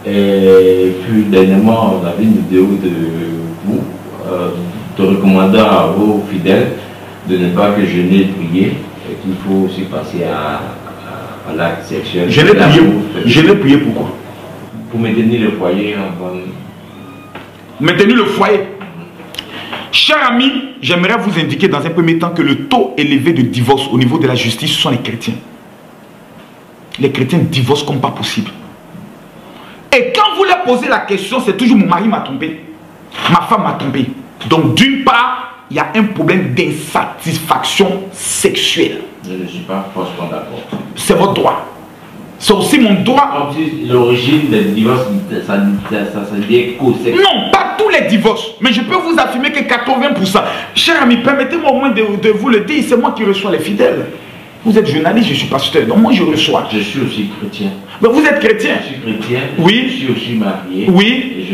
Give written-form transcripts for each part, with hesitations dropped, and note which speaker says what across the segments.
Speaker 1: Et puis dernièrement, on a vu une vidéo de vous, de recommandant à vos fidèles de ne pas que jeûner et prier, et qu'il faut aussi passer à l'acte sexuel.
Speaker 2: Je l'ai prié pourquoi?
Speaker 1: Pour maintenir le foyer en bonne...
Speaker 2: Maintenir le foyer. Chers amis, j'aimerais vous indiquer dans un premier temps que le taux élevé de divorce au niveau de la justice, ce sont les chrétiens. Les chrétiens divorcent comme pas possible. Et quand vous leur posez la question, c'est toujours mon mari m'a trompé, ma femme m'a trompé. Donc d'une part, il y a un problème d'insatisfaction sexuelle.
Speaker 1: Je ne suis pas forcément d'accord.
Speaker 2: C'est votre droit. C'est aussi mon droit.
Speaker 1: L'origine des divorces, ça dit co-sexe.
Speaker 2: Non, pas tous les divorces. Mais je peux vous affirmer que 80%. Cher ami, permettez-moi au moins de vous le dire. C'est moi qui reçois les fidèles. Vous êtes journaliste, je suis pasteur. Donc moi je reçois.
Speaker 1: Je suis aussi chrétien.
Speaker 2: Mais vous êtes chrétien?
Speaker 1: Je suis chrétien.
Speaker 2: Oui.
Speaker 1: Je suis aussi marié.
Speaker 2: Oui.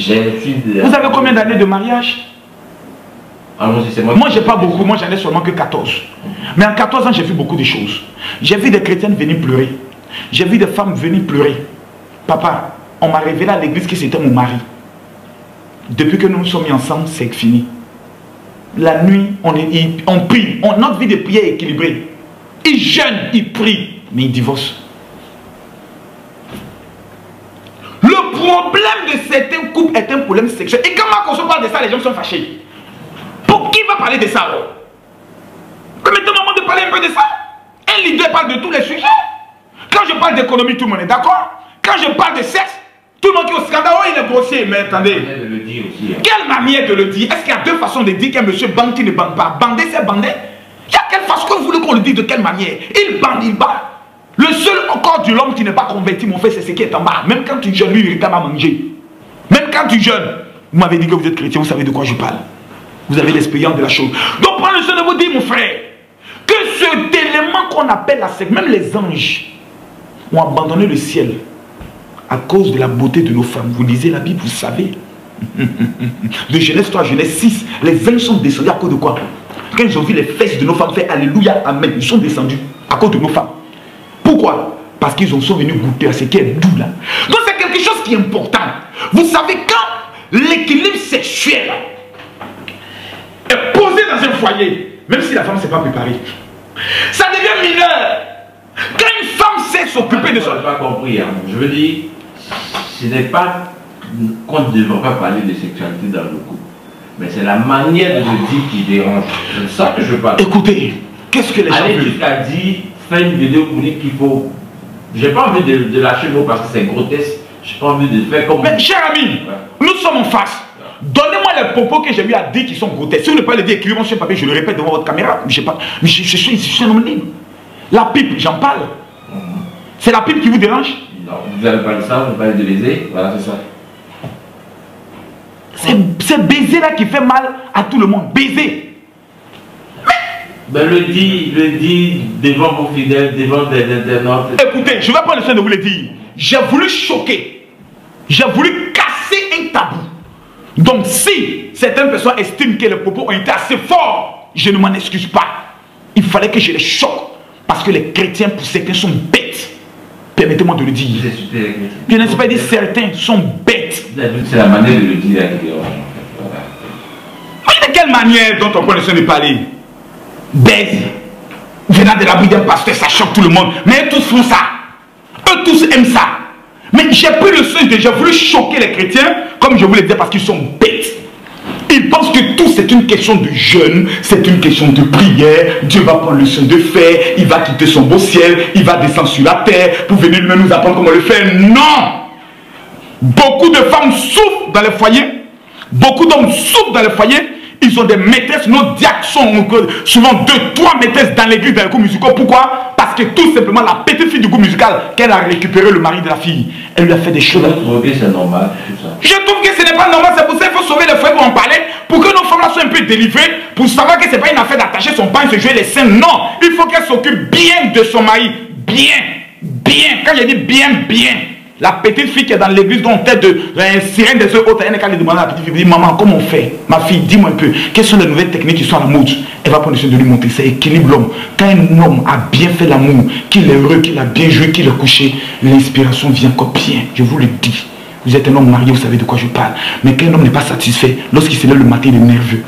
Speaker 1: Et
Speaker 2: vous avez combien d'années de mariage?
Speaker 1: Moi
Speaker 2: j'ai pas beaucoup, moi j'en ai seulement que 14. Mais en 14 ans j'ai vu beaucoup de choses. J'ai vu des chrétiennes venir pleurer. J'ai vu des femmes venir pleurer. Papa, on m'a révélé à l'église que c'était mon mari. Depuis que nous nous sommes mis ensemble, c'est fini. La nuit, on prie. Notre vie de prière est équilibrée. Il jeûne, il prie, mais il divorce. Le problème de certains couples est un problème sexuel. Et quand Marc parle de ça, les gens sont fâchés. Pour qui va parler de ça? Permettez-moi de parler un peu de ça. Un leader parle de tous les sujets. Quand je parle d'économie, tout le monde est d'accord. Quand je parle de sexe, tout le monde qui est au scandale, oh il est grossier. Mais attendez, quelle manière de le dire? Est-ce qu'il y a deux façons de dire qu'un monsieur bande qui ne bande pas? Bander, c'est bander. Il y a quelle façon que vous voulez qu'on le dise de quelle manière? Il bande, il bat. Le seul corps de l'homme qui n'est pas converti, mon frère, c'est ce qui est en bas. Même quand tu jeûnes, lui, il réclame à manger. Même quand tu jeûnes, vous m'avez dit que vous êtes chrétien, vous savez de quoi je parle. Vous avez l'expérience de la chose. Donc prenez le soin de vous dire, mon frère, que cet élément qu'on appelle la secte, même les anges ont abandonné le ciel à cause de la beauté de nos femmes. Vous lisez la Bible, vous savez. De Genèse 3 à Genèse 6, les anges sont descendus à cause de quoi? Quand ils ont vu les fesses de nos femmes faire Alléluia, Amen, ils sont descendus à cause de nos femmes. Pourquoi? Parce qu'ils sont venus goûter à ce qui est doux là. Donc c'est quelque chose qui est important. Vous savez, quand l'équilibre sexuel est posé dans un foyer, même si la femme ne s'est pas préparée, ça devient mineur. Quand une femme sait s'occuper de ça.
Speaker 1: Je n'ai pas compris. Hein. Je veux dire, ce n'est pas qu'on ne devrait pas parler de sexualité dans le couple. Mais c'est la manière de le dire qui dérange. C'est ça que je parle.
Speaker 2: Écoutez, qu'est-ce que les gens
Speaker 1: veulent? Jusqu'à dire, faire une vidéo pour dire qu'il faut... J'ai pas envie de lâcher le mot parce que c'est grotesque. J'ai pas envie de faire comme... Mais
Speaker 2: cher ami, nous sommes en face. Donnez-moi les propos que j'ai eu à dire qui sont grotesques. Si vous ne pouvez pas le dire, écrivez-moi sur papier, je le répète devant votre caméra. Je suis un homme libre. La pipe, j'en parle. C'est la pipe qui vous dérange?
Speaker 1: Non, vous avez parlé de ça, vous parlez de baiser. Voilà, c'est ça.
Speaker 2: C'est baiser là qui fait mal à tout le monde. Baiser.
Speaker 1: Ben le dit devant vos fidèles, devant des internautes.
Speaker 2: Écoutez, je vais prendre le soin de vous le dire. J'ai voulu choquer. J'ai voulu casser un tabou. Donc si certaines personnes estiment que les propos ont été assez forts, je ne m'en excuse pas. Il fallait que je les choque. Parce que les chrétiens, pour certains, sont bêtes. Permettez-moi de le dire. Je ne sais pas dire certains sont bêtes.
Speaker 1: C'est la manière de le dire.
Speaker 2: Mais de quelle manière dont on prend le soin de parler? Bête. Venant de la Bible d'un pasteur, ça choque tout le monde. Mais eux tous font ça. Eux tous aiment ça. Mais j'ai pris le soin de... J'ai voulu choquer les chrétiens, comme je vous le disais, parce qu'ils sont bêtes. Ils pensent que tout c'est une question de jeûne, c'est une question de prière. Dieu va prendre le soin de faire, il va quitter son beau ciel, il va descendre sur la terre pour venir nous apprendre comment le faire. Non! Beaucoup de femmes souffrent dans les foyers, beaucoup d'hommes souffrent dans les foyers. Ils ont des maîtresses, nos diacres sont souvent 2, 3 maîtresses dans l'église, dans les groupes musicaux. Pourquoi? Parce que tout simplement la petite fille du groupe musical, qu'elle a récupéré le mari de la fille, elle lui a fait des choses.
Speaker 1: Je trouve que c'est normal, tout ça.
Speaker 2: Je trouve que ce n'est pas normal, c'est pour ça qu'il faut sauver les foyers pour en parler, pour que nos femmes là soient un peu délivrées, pour savoir que ce n'est pas une affaire d'attacher son pain et se jouer les seins. Non, il faut qu'elle s'occupe bien de son mari. Bien. Quand je dis bien. La petite fille qui est dans l'église, dont tête de sirène des autres, elle a demandé à la petite fille, dit, maman, comment on fait? Ma fille, dis-moi un peu, quelles sont les nouvelles techniques qui sont à la mode? Elle va prendre le soin de lui montrer, ça équilibre l'homme. Quand un homme a bien fait l'amour, qu'il est heureux, qu'il a bien joué, qu'il est couché, l'inspiration vient encore bien, je vous le dis. Vous êtes un homme marié, vous savez de quoi je parle. Mais qu'un homme n'est pas satisfait lorsqu'il se lève le matin, il est nerveux.